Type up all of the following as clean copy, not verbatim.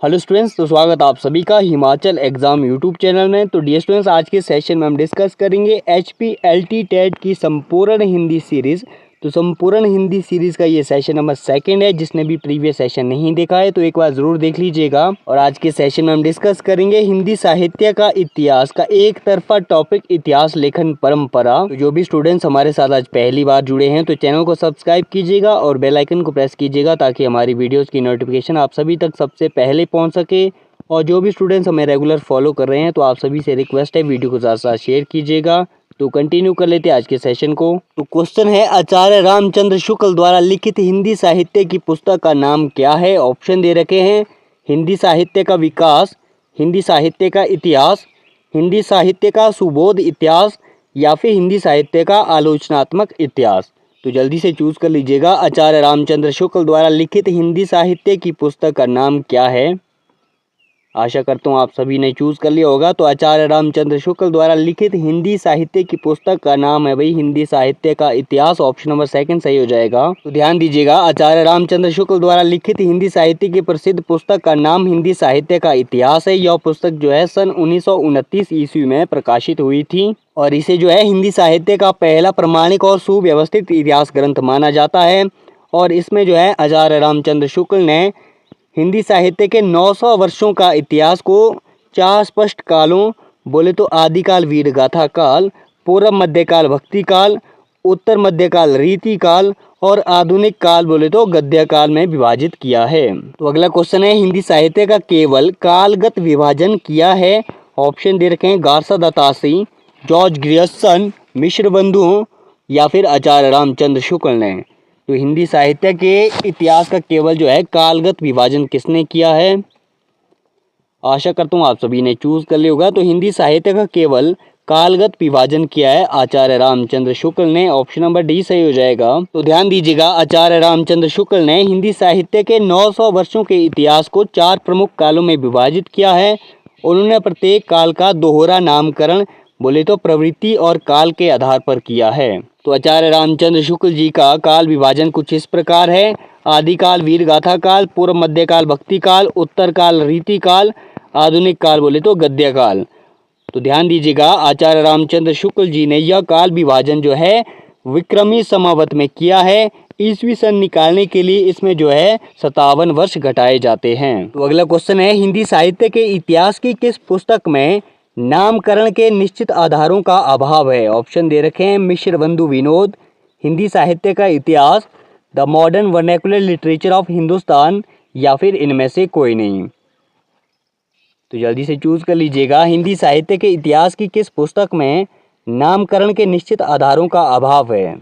Hello students, तो स्वागत आप सभी का हिमाचल एग्जाम यूट्यूब चैनल में। तो डियर स्टूडेंट्स, आज के सेशन में हम डिस्कस करेंगे HPLT टेट की संपूर्ण हिंदी सीरीज़। तो संपूर्ण हिंदी सीरीज़ का ये सेशन नंबर 2 है। जिसने भी प्रीवियस सेशन नहीं देखा है तो एक बार ज़रूर देख लीजिएगा। और आज के सेशन में हम डिस्कस करेंगे हिंदी साहित्य का इतिहास का एक तरफा टॉपिक, इतिहास लेखन परंपरा। तो जो भी स्टूडेंट्स हमारे साथ आज पहली बार जुड़े हैं तो चैनल को सब्सक्राइब कीजिएगा और बेल आइकन को प्रेस कीजिएगा ताकि हमारी वीडियोज़ की नोटिफिकेशन आप सभी तक सबसे पहले पहुंच सके। और जो भी स्टूडेंट्स हमें रेगुलर फॉलो कर रहे हैं तो आप सभी से रिक्वेस्ट है, वीडियो को साथ साथ शेयर कीजिएगा। तो कंटिन्यू कर लेते हैं आज के सेशन को। तो क्वेश्चन है, आचार्य रामचंद्र शुक्ल द्वारा लिखित हिंदी साहित्य की पुस्तक का नाम क्या है? ऑप्शन दे रखे हैं, हिंदी साहित्य का विकास, हिंदी साहित्य का इतिहास, हिंदी साहित्य का सुबोध इतिहास या फिर हिंदी साहित्य का आलोचनात्मक इतिहास। तो जल्दी से चूज कर लीजिएगा। आचार्य रामचंद्र शुक्ल द्वारा लिखित हिंदी साहित्य की पुस्तक का नाम क्या है? आशा करता हूँ आप सभी ने चूज कर लिया होगा। तो आचार्य रामचंद्र शुक्ल द्वारा लिखित हिंदी साहित्य की पुस्तक का नाम है भाई हिंदी साहित्य का इतिहास। ऑप्शन नंबर 2 सही हो जाएगा। तो ध्यान दीजिएगा, आचार्य रामचंद्र शुक्ल द्वारा लिखित हिंदी साहित्य की प्रसिद्ध पुस्तक का नाम हिंदी साहित्य का इतिहास है। यह पुस्तक जो है सन 1929 ईस्वी में प्रकाशित हुई थी और इसे जो है हिंदी साहित्य का पहला प्रमाणिक और सुव्यवस्थित इतिहास ग्रंथ माना जाता है। और इसमें जो है आचार्य रामचंद्र शुक्ल ने हिंदी साहित्य के 900 वर्षों का इतिहास को 4 स्पष्ट कालों, बोले तो आदिकाल वीर गाथा काल, पूर्व मध्यकाल भक्ति काल, उत्तर मध्यकाल रीति काल और आधुनिक काल बोले तो गद्य काल में विभाजित किया है। तो अगला क्वेश्चन है, हिंदी साहित्य का केवल कालगत विभाजन किया है? ऑप्शन दे रखे हैं, गारसा दत्तासी, जॉर्ज ग्रियर्सन, मिश्र बंधुओं या फिर आचार्य रामचंद्र शुक्ल ने। तो हिंदी साहित्य के इतिहास का केवल जो है कालगत विभाजन किसने किया है? आशा करता हूँ आप सभी ने चूज कर लिया होगा। तो हिंदी साहित्य का केवल कालगत विभाजन किया है आचार्य रामचंद्र शुक्ल ने। ऑप्शन नंबर डी सही हो जाएगा। तो ध्यान दीजिएगा, आचार्य रामचंद्र शुक्ल ने हिंदी साहित्य के 900 वर्षों के इतिहास को 4 प्रमुख कालों में विभाजित किया है। उन्होंने प्रत्येक काल का दोहरा नामकरण बोले तो प्रवृत्ति और काल के आधार पर किया है। तो आचार्य रामचंद्र शुक्ल जी का काल विभाजन कुछ इस प्रकार है, आदिकाल वीर गाथा काल, पूर्व मध्यकाल भक्ति काल, उत्तर काल रीति काल, आधुनिक काल बोले तो गद्य काल। तो ध्यान दीजिएगा, आचार्य रामचंद्र शुक्ल जी ने यह काल विभाजन जो है विक्रमी समावत में किया है। ईस्वी सन निकालने के लिए इसमें जो है 57 वर्ष घटाए जाते हैं। तो अगला क्वेश्चन है, हिंदी साहित्य के इतिहास की किस पुस्तक में नामकरण के निश्चित आधारों का अभाव है? ऑप्शन दे रखे हैं, मिश्र बंधु विनोद, हिंदी साहित्य का इतिहास, the modern vernacular literature of Hindustan या फिर इनमें से कोई नहीं। तो जल्दी से चूज कर लीजिएगा, हिंदी साहित्य के इतिहास की किस पुस्तक में नामकरण के निश्चित आधारों का अभाव है?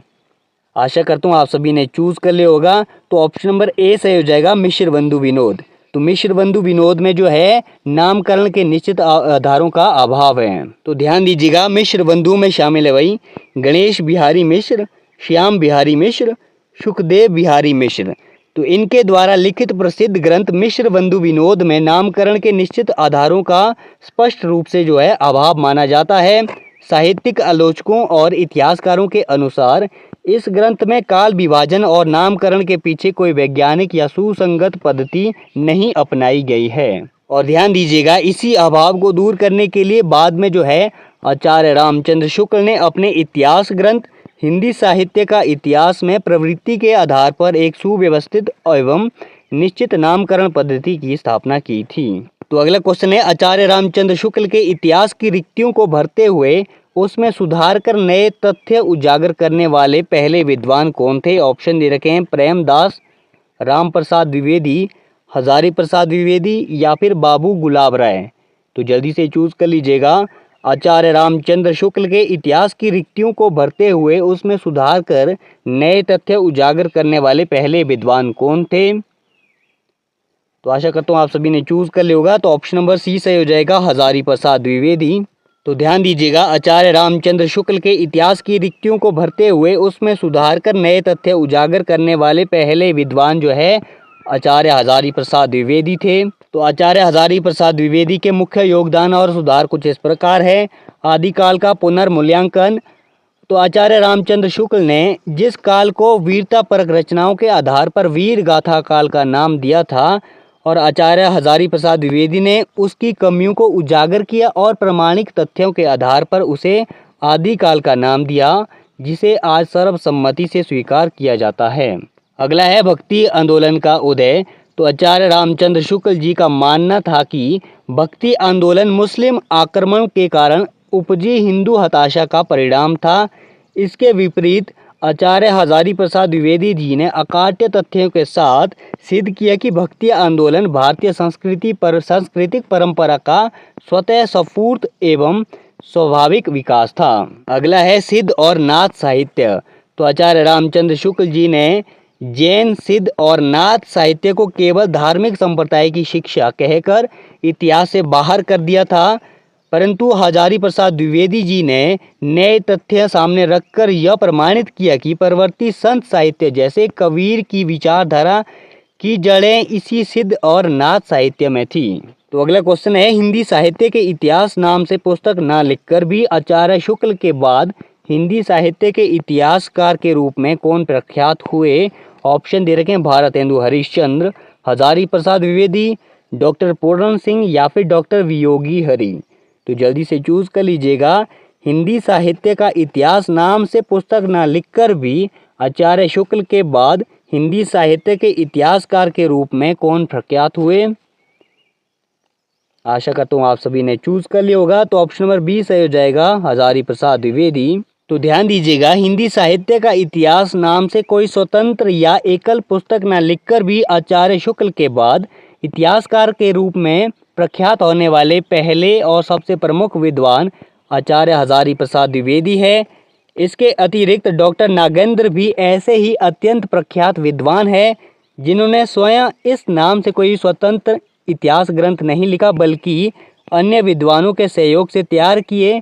आशा करता हूँ आप सभी ने चूज कर लिया होगा। तो ऑप्शन नंबर ए सही हो जाएगा, मिश्र बंधु विनोद। तो मिश्र बंधु विनोद में जो है नामकरण के निश्चित आधारों का अभाव है। तो ध्यान दीजिएगा, मिश्र बंधु में शामिल है भाई गणेश बिहारी मिश्र, श्याम बिहारी मिश्र, सुखदेव बिहारी मिश्र। तो इनके द्वारा लिखित प्रसिद्ध ग्रंथ मिश्र बंधु विनोद में नामकरण के निश्चित आधारों का स्पष्ट रूप से जो है अभाव माना जाता है। साहित्यिक आलोचकों और इतिहासकारों के अनुसार इस ग्रंथ में काल विभाजन और नामकरण के पीछे कोई वैज्ञानिक या सुसंगत पद्धति नहीं अपनाई गई है। और ध्यान दीजिएगा, इसी अभाव को दूर करने के लिए बाद में जो है आचार्य रामचंद्र शुक्ल ने अपने इतिहास ग्रंथ हिंदी साहित्य का इतिहास में प्रवृत्ति के आधार पर एक सुव्यवस्थित एवं निश्चित नामकरण पद्धति की स्थापना की थी। तो अगला क्वेश्चन है, आचार्य रामचंद्र शुक्ल के इतिहास की रिक्तियों को भरते हुए उसमें सुधार कर नए तथ्य उजागर करने वाले पहले विद्वान कौन थे? ऑप्शन दे रखे हैं, प्रेमदास, राम प्रसाद द्विवेदी, हजारी प्रसाद द्विवेदी या फिर बाबू गुलाब राय। तो जल्दी से चूज कर लीजिएगा, आचार्य रामचंद्र शुक्ल के इतिहास की रिक्तियों को भरते हुए उसमें सुधार कर नए तथ्य उजागर करने वाले पहले विद्वान कौन थे? तो आशा करता हूँ आप सभी ने चूज कर लिया होगा। तो ऑप्शन नंबर सी सही हो जाएगा, हजारी प्रसाद द्विवेदी। तो ध्यान दीजिएगा, आचार्य रामचंद्र शुक्ल के इतिहास की रिक्तियों को भरते हुए उसमें सुधार कर नए तथ्य उजागर करने वाले पहले विद्वान जो है आचार्य हजारी प्रसाद द्विवेदी थे। तो आचार्य हजारी प्रसाद द्विवेदी के मुख्य योगदान और सुधार कुछ इस प्रकार है, आदिकाल का पुनर्मूल्यांकन। तो आचार्य रामचंद्र शुक्ल ने जिस काल को वीरता परक रचनाओं के आधार पर वीर गाथा काल का नाम दिया था और आचार्य हजारी प्रसाद द्विवेदी ने उसकी कमियों को उजागर किया और प्रामाणिक तथ्यों के आधार पर उसे आदिकाल का नाम दिया, जिसे आज सर्वसम्मति से स्वीकार किया जाता है। अगला है भक्ति आंदोलन का उदय। तो आचार्य रामचंद्र शुक्ल जी का मानना था कि भक्ति आंदोलन मुस्लिम आक्रमण के कारण उपजी हिंदू हताशा का परिणाम था। इसके विपरीत आचार्य हजारी प्रसाद द्विवेदी जी ने अकाट्य तथ्यों के साथ सिद्ध किया कि भक्ति आंदोलन भारतीय सांस्कृतिक परंपरा का स्वतः स्फूर्त एवं स्वाभाविक विकास था। अगला है सिद्ध और नाथ साहित्य। तो आचार्य रामचंद्र शुक्ल जी ने जैन सिद्ध और नाथ साहित्य को केवल धार्मिक संप्रदाय की शिक्षा कहकर इतिहास से बाहर कर दिया था, परंतु हजारी प्रसाद द्विवेदी जी ने नए तथ्य सामने रखकर यह प्रमाणित किया कि परवर्ती संत साहित्य जैसे कबीर की विचारधारा की जड़ें इसी सिद्ध और नाथ साहित्य में थी। तो अगला क्वेश्चन है हिंदी साहित्य के इतिहास नाम से पुस्तक न लिखकर भी आचार्य शुक्ल के बाद हिंदी साहित्य के इतिहासकार के रूप में कौन प्रख्यात हुए? ऑप्शन दे रखे हैं भारतेंदु हरिश्चंद्र, हजारी प्रसाद द्विवेदी, डॉक्टर पूर्ण सिंह या फिर डॉक्टर वियोगी हरि। तो जल्दी से चूज कर लीजिएगा। हिंदी साहित्य का इतिहास नाम से पुस्तक न लिखकर भी आचार्य शुक्ल के बाद हिंदी साहित्य के इतिहासकार के रूप में कौन प्रख्यात हुए? आशा करता हूँ आप सभी ने चूज कर लिया होगा। तो ऑप्शन नंबर बी सही हो जाएगा, हजारी प्रसाद द्विवेदी। तो ध्यान दीजिएगा, हिंदी साहित्य का इतिहास नाम से कोई स्वतंत्र या एकल पुस्तक न लिखकर भी आचार्य शुक्ल के बाद इतिहासकार के रूप में प्रख्यात होने वाले पहले और सबसे प्रमुख विद्वान आचार्य हजारी प्रसाद द्विवेदी है। इसके अतिरिक्त डॉक्टर नागेंद्र भी ऐसे ही अत्यंत प्रख्यात विद्वान है, जिन्होंने स्वयं इस नाम से कोई स्वतंत्र इतिहास ग्रंथ नहीं लिखा, बल्कि अन्य विद्वानों के सहयोग से तैयार किए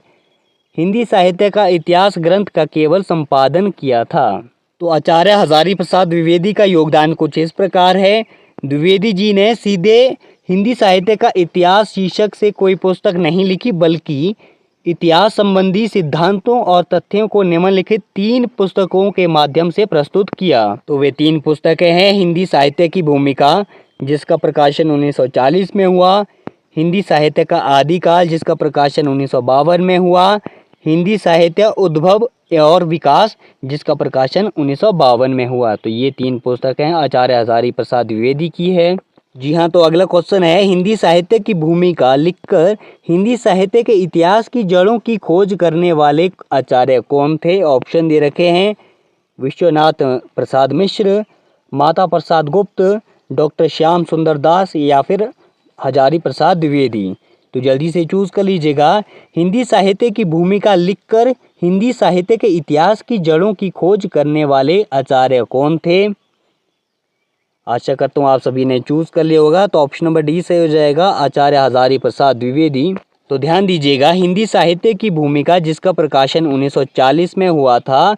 हिंदी साहित्य का इतिहास ग्रंथ का केवल संपादन किया था। तो आचार्य हजारी प्रसाद द्विवेदी का योगदान कुछ इस प्रकार है। द्विवेदी जी ने सीधे हिंदी साहित्य का इतिहास शीर्षक से कोई पुस्तक नहीं लिखी, बल्कि इतिहास संबंधी सिद्धांतों और तथ्यों को निम्नलिखित 3 पुस्तकों के माध्यम से प्रस्तुत किया। तो वे 3 पुस्तकें हैं हिंदी साहित्य की भूमिका, जिसका प्रकाशन 1940 में हुआ, हिंदी साहित्य का आदिकाल, जिसका प्रकाशन 1952 में हुआ, हिंदी साहित्य उद्भव और विकास, जिसका प्रकाशन 1952 में हुआ। तो ये 3 पुस्तकें आचार्य हजारी प्रसाद द्विवेदी की है। जी हाँ, तो अगला क्वेश्चन है हिंदी साहित्य की भूमिका लिखकर हिंदी साहित्य के इतिहास की जड़ों की खोज करने वाले आचार्य कौन थे? ऑप्शन दे रखे हैं विश्वनाथ प्रसाद मिश्र, माता प्रसाद गुप्त, डॉक्टर श्याम सुंदर दास या फिर हजारी प्रसाद द्विवेदी। तो जल्दी से चूज कर लीजिएगा। हिंदी साहित्य की भूमिका लिखकर हिंदी साहित्य के इतिहास की जड़ों की खोज करने वाले आचार्य कौन थे? आशा करता हूँ आप सभी ने चूज कर लिया होगा। तो ऑप्शन नंबर डी सही हो जाएगा, आचार्य हजारी प्रसाद द्विवेदी। तो ध्यान दीजिएगा, हिंदी साहित्य की भूमिका जिसका प्रकाशन 1940 में हुआ था।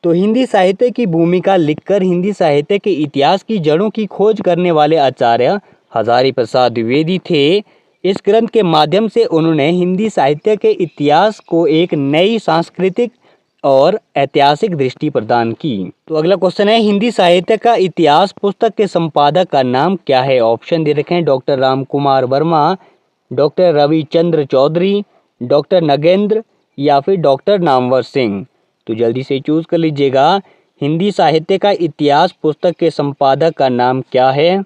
तो हिंदी साहित्य की भूमिका लिखकर हिंदी साहित्य के इतिहास की जड़ों की खोज करने वाले आचार्य हजारी प्रसाद द्विवेदी थे। इस ग्रंथ के माध्यम से उन्होंने हिंदी साहित्य के इतिहास को एक नई सांस्कृतिक और ऐतिहासिक दृष्टि प्रदान की। तो अगला क्वेश्चन है हिंदी साहित्य का इतिहास पुस्तक के संपादक का नाम क्या है? ऑप्शन दे रखे हैं doctor Ram Kumar Verma, doctor Ravichandra Chaudhary, doctor Nagendra या फिर डॉक्टर नामवर सिंह। तो जल्दी से चूज कर लीजिएगा। हिंदी साहित्य का इतिहास पुस्तक के संपादक का नाम क्या है?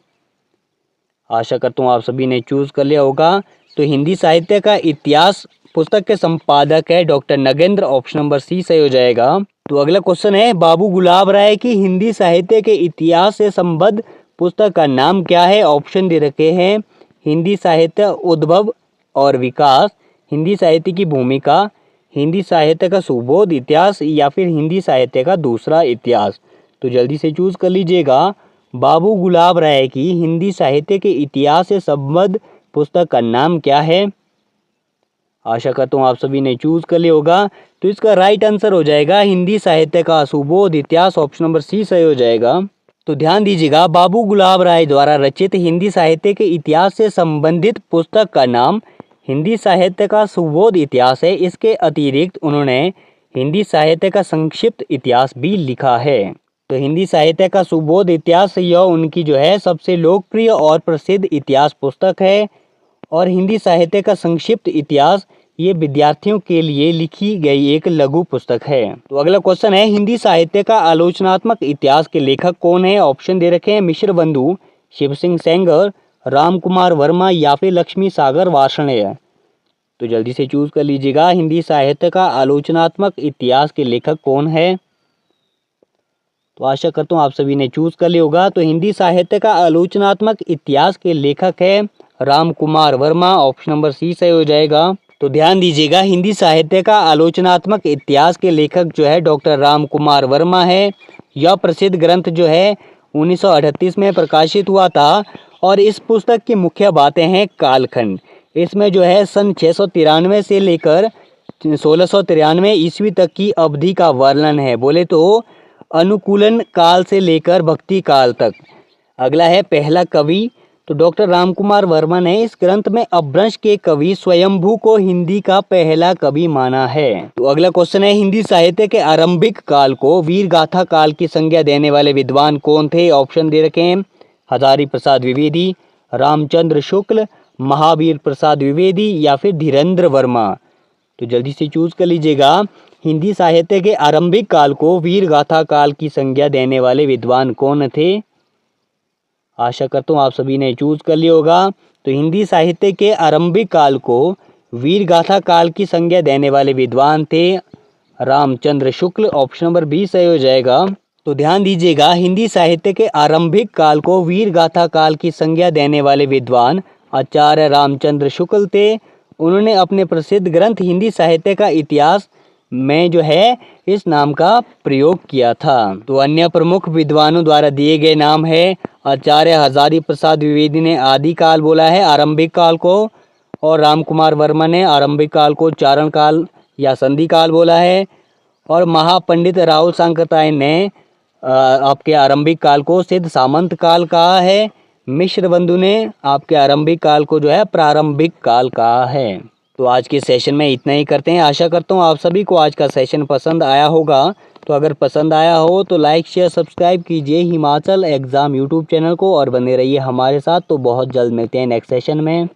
आशा करता हूँ आप सभी ने चूज कर लिया होगा। तो हिंदी साहित्य का इतिहास पुस्तक के संपादक है doctor Nagendra. Option number C सही हो जाएगा। तो अगला क्वेश्चन है बाबू गुलाब राय की हिंदी साहित्य के इतिहास से संबद्ध पुस्तक का नाम क्या है? ऑप्शन दे रखे हैं हिंदी साहित्य उद्भव और विकास, हिंदी साहित्य की भूमिका, हिंदी साहित्य का सुबोध इतिहास या फिर हिंदी साहित्य का दूसरा इतिहास। तो जल्दी से चूज कर लीजिएगा। बाबू गुलाब राय की हिंदी साहित्य के इतिहास से संबद्ध पुस्तक का नाम क्या है? आशा करता हूँ आप सभी ने चूज कर लिया होगा। तो इसका राइट आंसर हो जाएगा हिंदी साहित्य का सुबोध इतिहास। ऑप्शन नंबर सी सही हो जाएगा। तो ध्यान दीजिएगा, बाबू गुलाब राय द्वारा रचित हिंदी साहित्य के इतिहास से संबंधित पुस्तक का नाम हिंदी साहित्य का सुबोध इतिहास है। इसके अतिरिक्त उन्होंने हिंदी साहित्य का संक्षिप्त इतिहास भी लिखा है। तो हिंदी साहित्य का सुबोध इतिहास यह उनकी जो है सबसे लोकप्रिय और प्रसिद्ध इतिहास पुस्तक है। और हिंदी साहित्य का संक्षिप्त इतिहास ये विद्यार्थियों के लिए लिखी गई एक लघु पुस्तक है। तो अगला क्वेश्चन है, हिंदी साहित्य का आलोचनात्मक इतिहास के लेखक कौन है? ऑप्शन दे रखे हैं मिश्र बंधु, शिव सिंह सेंगर, राम कुमार वर्मा या फिर लक्ष्मी सागर वार्ष्णेय। तो जल्दी से चूज कर लीजिएगा, हिंदी साहित्य का आलोचनात्मक इतिहास के लेखक कौन है? तो आशा करता हूँ आप सभी ने चूज कर लिया होगा। तो हिंदी साहित्य का आलोचनात्मक इतिहास के लेखक है Ram Kumar Verma. Option number C सही हो जाएगा। तो ध्यान दीजिएगा, हिंदी साहित्य का आलोचनात्मक इतिहास के लेखक जो है डॉक्टर राम कुमार वर्मा है। यह प्रसिद्ध ग्रंथ जो है 1938 में प्रकाशित हुआ था और इस पुस्तक की मुख्य बातें हैं कालखंड। इसमें जो है सन 693 से लेकर 1693 ईस्वी तक की अवधि का वर्णन है। बोले तो अनुकूलन काल से लेकर भक्ति काल तक। अगला है पहला कवि। तो डॉक्टर रामकुमार वर्मा ने इस ग्रंथ में अपभ्रंश के कवि स्वयंभू को हिंदी का पहला कवि माना है। तो अगला क्वेश्चन है, हिंदी साहित्य के आरंभिक काल को वीर गाथा काल की संज्ञा देने वाले विद्वान कौन थे? ऑप्शन दे रखे हैं हजारी प्रसाद द्विवेदी, रामचंद्र शुक्ल, महावीर प्रसाद द्विवेदी या फिर धीरेन्द्र वर्मा। तो जल्दी से चूज कर लीजिएगा, हिंदी साहित्य के आरंभिक काल को वीर गाथा काल की संज्ञा देने वाले विद्वान कौन थे? आशा करता हूँ आप सभी ने चूज कर लिया होगा। तो हिंदी साहित्य के आरंभिक काल को वीर गाथा काल की संज्ञा देने वाले विद्वान थे Ramchandra Shukla. Option number B सही हो जाएगा। तो ध्यान दीजिएगा, हिंदी साहित्य के आरंभिक काल को वीर गाथा काल की संज्ञा देने वाले विद्वान आचार्य रामचंद्र शुक्ल थे। उन्होंने अपने प्रसिद्ध ग्रंथ हिंदी साहित्य का इतिहास में जो है इस नाम का प्रयोग किया था। तो अन्य प्रमुख विद्वानों द्वारा दिए गए नाम है आचार्य हजारी प्रसाद द्विवेदी ने आदि काल बोला है आरंभिक काल को, और राम कुमार वर्मा ने आरंभिक काल को चारण काल या संधि काल बोला है, और महापंडित राहुल सांकृत्यायन ने आपके आरंभिक काल को सिद्ध सामंत काल कहा है। मिश्र बंधु ने आपके आरंभिक काल को जो है प्रारंभिक काल कहा है। तो आज के सेशन में इतना ही करते हैं। आशा करता हूँ आप सभी को आज का सेशन पसंद आया होगा। तो अगर पसंद आया हो तो लाइक शेयर सब्सक्राइब कीजिए हिमाचल एग्ज़ाम यूट्यूब चैनल को और बने रहिए हमारे साथ। तो बहुत जल्द मिलते हैं नेक्स्ट सेशन में।